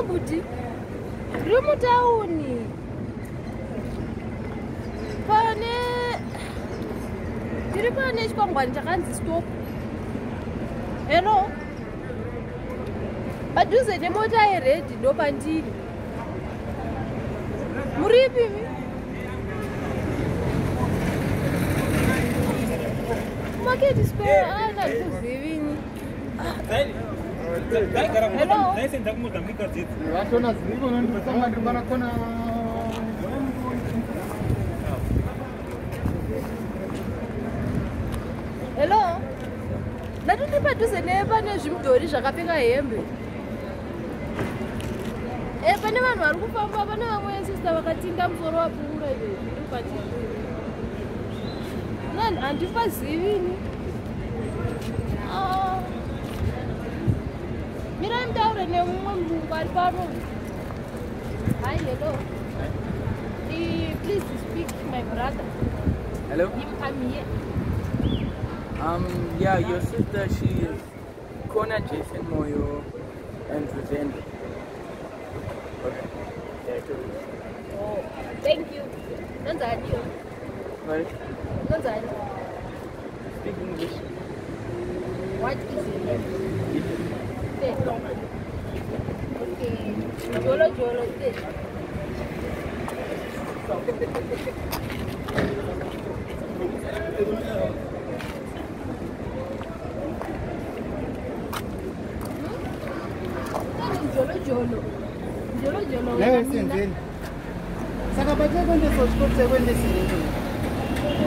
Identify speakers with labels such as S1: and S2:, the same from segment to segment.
S1: Buti. Mutown. Pane. Diri pane chikwangwani chakanzi stop. Hello. Padhuze nemota yeredhi ndo pandiri. Muripi mi? Market square ana kuzivini. Hello. Hello. Ndati padhuze nepane zvimudhori zvakapfeka hembe. Pane vanhu vari kufamba, pane vamwe sister vakatinda musoro wapfuura izvezvi iri patiri. Nani handipazivini. Mirai mutaure nemumwe mulungu ari pano. Hi, hello. Please speak to my brother.
S2: Hello?
S1: I'm here.
S2: Yeah, your sister, she is Kona Jason Moyo and Senzeni. Okay.
S1: Oh, thank you. Senzeni.
S2: Sorry?
S1: Senzeni.
S2: Speak English.
S1: What is your name? Okay. Jolo. Jolo.
S3: Never Senzeni. Saka bacha kwende sochikote kwende Senzeni.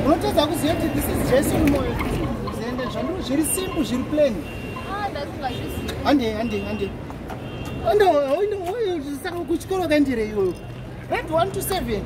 S3: Unotoza kuziva kuti this is Jason Moyo. Zende zvandiro zviri simple zviri plain.
S1: Ndasingazvizivi.
S3: Ande. Saka kuchikoro kaendere iwe. Red 1 to 7.